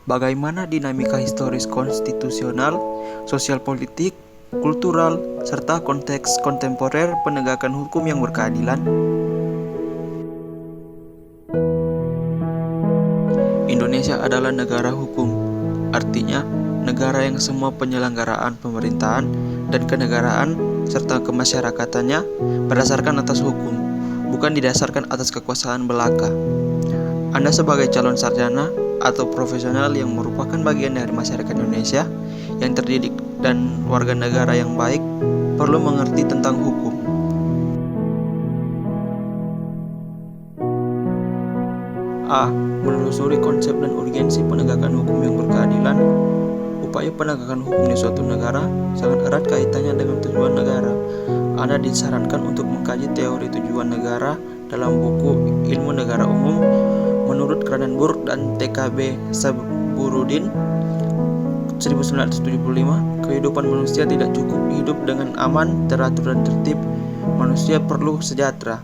bagaimana dinamika historis konstitusional, sosial politik, kultural, serta konteks kontemporer penegakan hukum yang berkeadilan. Indonesia adalah negara hukum, artinya negara yang semua penyelenggaraan pemerintahan dan kenegaraan serta kemasyarakatannya berdasarkan atas hukum, bukan didasarkan atas kekuasaan belaka. Anda sebagai calon sarjana atau profesional yang merupakan bagian dari masyarakat Indonesia yang terdidik dan warga negara yang baik perlu mengerti tentang hukum. A. Menelusuri konsep dan urgensi penegakan hukum yang berkeadilan. Upaya penegakan hukum di suatu negara sangat erat kaitannya dengan tujuan negara. Anda disarankan untuk mengkaji teori tujuan negara dalam buku Ilmu Negara Umum menurut Cronenberg dan TKB Saburudin 1975. Kehidupan manusia tidak cukup hidup dengan aman, teratur, dan tertib. Manusia perlu sejahtera.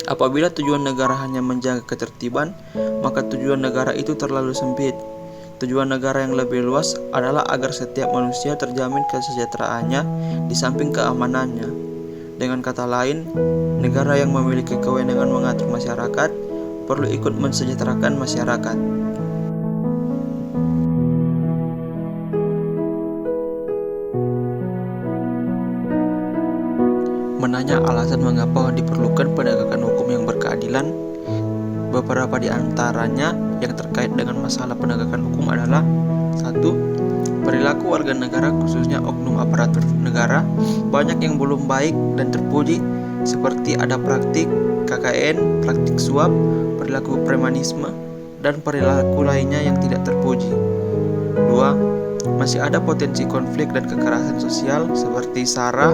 Apabila tujuan negara hanya menjaga ketertiban, maka tujuan negara itu terlalu sempit. Tujuan negara yang lebih luas adalah agar setiap manusia terjamin kesejahteraannya di samping keamanannya. Dengan kata lain, negara yang memiliki kewenangan mengatur masyarakat perlu ikut mensejahterakan masyarakat. Menanya alasan mengapa diperlukan penegakan hukum yang berkeadilan, beberapa di antaranya yang terkait dengan masalah penegakan hukum adalah 1. Perilaku warga negara khususnya oknum aparatur negara banyak yang belum baik dan terpuji, seperti ada praktik KKN, praktik suap, perilaku premanisme, dan perilaku lainnya yang tidak terpuji. 2. Masih ada potensi konflik dan kekerasan sosial seperti SARA,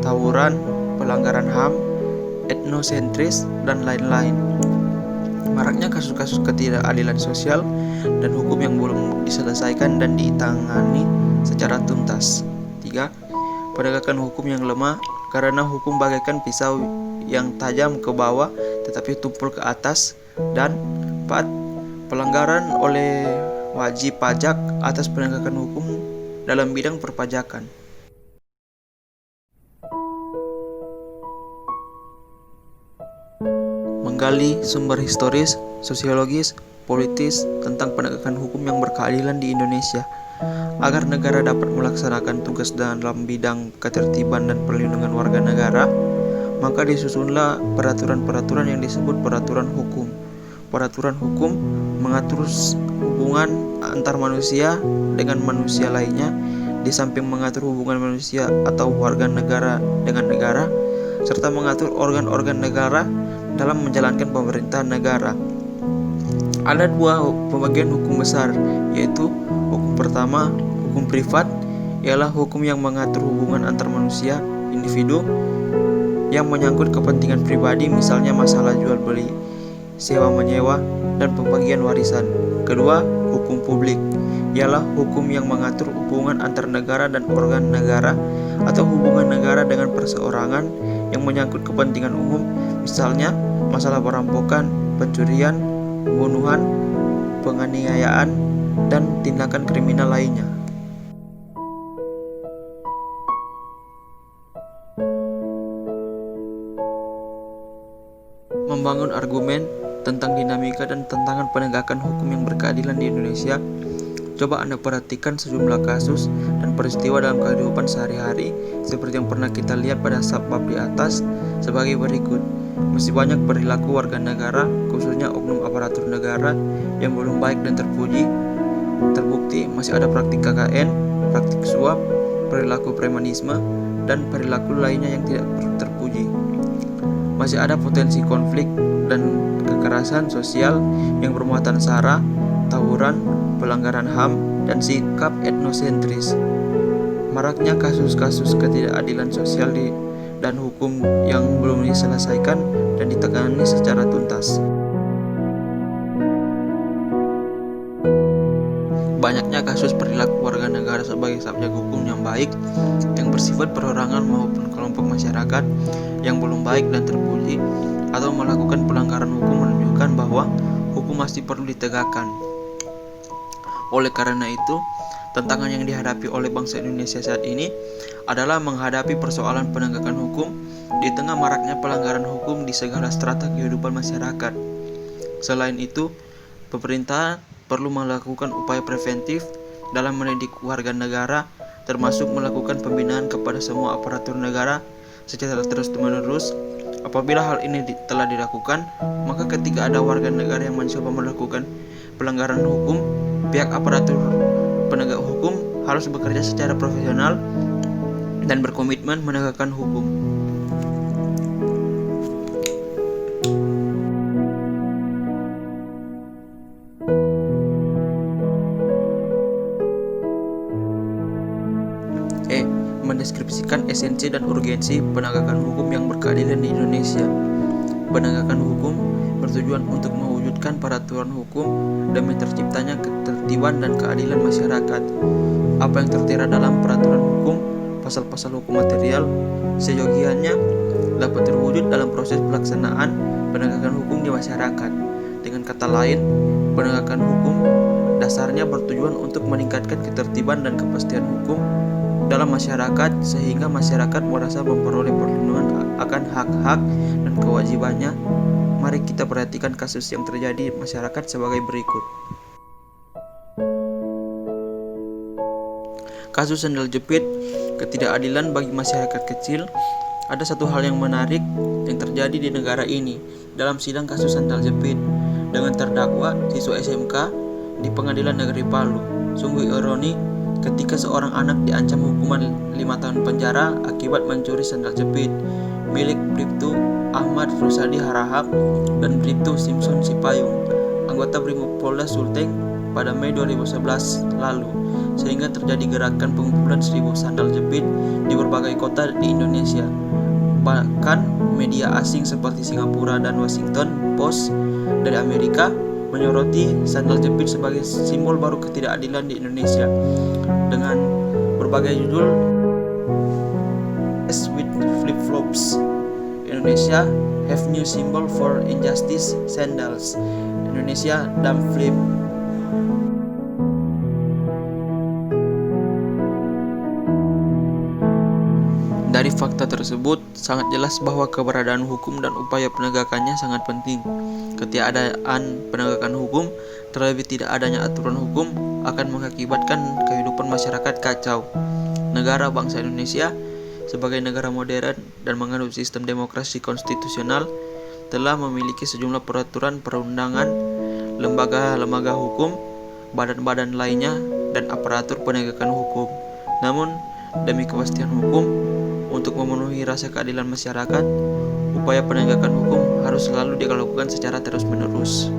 tawuran, pelanggaran HAM, etnosentris, dan lain-lain. Maraknya kasus-kasus ketidakadilan sosial dan hukum yang belum diselesaikan dan ditangani secara tuntas. 3. Penegakan hukum yang lemah karena hukum bagaikan pisau yang tajam ke bawah tetapi tumpul ke atas. Dan 4. Pelanggaran oleh wajib pajak atas penegakan hukum dalam bidang perpajakan. Menggali sumber historis, sosiologis, politis tentang penegakan hukum yang berkeadilan di Indonesia. Agar negara dapat melaksanakan tugas dalam bidang ketertiban dan perlindungan warga negara, maka disusunlah peraturan-peraturan yang disebut peraturan hukum. Peraturan hukum mengatur hubungan antar manusia dengan manusia lainnya, di samping mengatur hubungan manusia atau warga negara dengan negara, serta mengatur organ-organ negara dalam menjalankan pemerintahan negara. Ada 2 pembagian hukum besar, yaitu hukum pertama, hukum privat, ialah hukum yang mengatur hubungan antar manusia, individu, yang menyangkut kepentingan pribadi, misalnya masalah jual beli, sewa menyewa, dan pembagian warisan. Kedua, hukum publik, ialah hukum yang mengatur hubungan antar negara dan organ negara atau hubungan negara dengan perseorangan yang menyangkut kepentingan umum, misalnya masalah perampokan, pencurian, pembunuhan, penganiayaan, dan tindakan kriminal lainnya. Membangun argumen tentang dinamika dan tantangan penegakan hukum yang berkeadilan di Indonesia, coba Anda perhatikan sejumlah kasus dan peristiwa dalam kehidupan sehari-hari seperti yang pernah kita lihat pada subbab di atas sebagai berikut. Masih banyak perilaku warga negara, khususnya oknum aparatur negara, yang belum baik dan terpuji. Terbukti masih ada praktik KKN, praktik suap, perilaku premanisme, dan perilaku lainnya yang tidak terpuji. Masih ada potensi konflik dan kekerasan sosial yang bermuatan SARA, tawuran, pelanggaran HAM, dan sikap etnosentris. Maraknya kasus-kasus ketidakadilan sosial dan hukum yang belum diselesaikan dan ditangani secara tuntas. Banyaknya kasus perilaku warga negara sebagai subjek hukum yang baik, yang bersifat perorangan maupun kelompok masyarakat yang belum baik dan terpuji, atau melakukan pelanggaran hukum menunjukkan bahwa hukum masih perlu ditegakkan. Oleh karena itu, tantangan yang dihadapi oleh bangsa Indonesia saat ini adalah menghadapi persoalan penegakan hukum di tengah maraknya pelanggaran hukum di segala strata kehidupan masyarakat. Selain itu, pemerintah perlu melakukan upaya preventif dalam mendidik warga negara, termasuk melakukan pembinaan kepada semua aparatur negara secara terus-menerus. Apabila hal ini telah dilakukan, maka ketika ada warga negara yang mencoba melakukan pelanggaran hukum, pihak aparatur penegak hukum harus bekerja secara profesional dan berkomitmen menegakkan hukum. Mendeskripsikan esensi dan urgensi penegakan hukum yang berkeadilan di Indonesia. Penegakan hukum bertujuan untuk mewujudkan peraturan hukum demi terciptanya ketertiban dan keadilan masyarakat. Apa yang tertera dalam peraturan hukum, pasal-pasal hukum material, seyogianya dapat terwujud dalam proses pelaksanaan penegakan hukum di masyarakat. Dengan kata lain, penegakan hukum dasarnya bertujuan untuk meningkatkan ketertiban dan kepastian hukum dalam masyarakat sehingga masyarakat merasa memperoleh perlindungan akan hak-hak dan kewajibannya. Mari kita perhatikan kasus yang terjadi di masyarakat sebagai berikut. Kasus sandal jepit, ketidakadilan bagi masyarakat kecil. Ada satu hal yang menarik yang terjadi di negara ini dalam sidang kasus sandal jepit dengan terdakwa siswa SMK di Pengadilan Negeri Palu. Sungguh ironi ketika seorang anak diancam hukuman 5 tahun penjara akibat mencuri sandal jepit milik Bribtu Ahmad Rusadi Harahap dan Bribtu Simpson Sipayung, anggota Brimob Polda Sulteng pada Mei 2011 lalu, sehingga terjadi gerakan pengumpulan 1000 sandal jepit di berbagai kota di Indonesia. Bahkan media asing seperti Singapura dan Washington Post dari Amerika menyoroti sandal jepit sebagai simbol baru ketidakadilan di Indonesia dengan berbagai judul "As with Flip-Flops, Indonesia Have New Symbol for Injustice Sandals, Indonesia Dumb Flip". Dari fakta tersebut, sangat jelas bahwa keberadaan hukum dan upaya penegakannya sangat penting. Ketiadaan penegakan hukum, terlebih tidak adanya aturan hukum, akan mengakibatkan kehidupan masyarakat kacau. Negara bangsa Indonesia, sebagai negara modern dan menganut sistem demokrasi konstitusional, telah memiliki sejumlah peraturan perundangan, lembaga-lembaga hukum, badan-badan lainnya, dan aparatur penegakan hukum. Namun, demi kepastian hukum, untuk memenuhi rasa keadilan masyarakat, upaya penegakan hukum harus selalu dilakukan secara terus-menerus.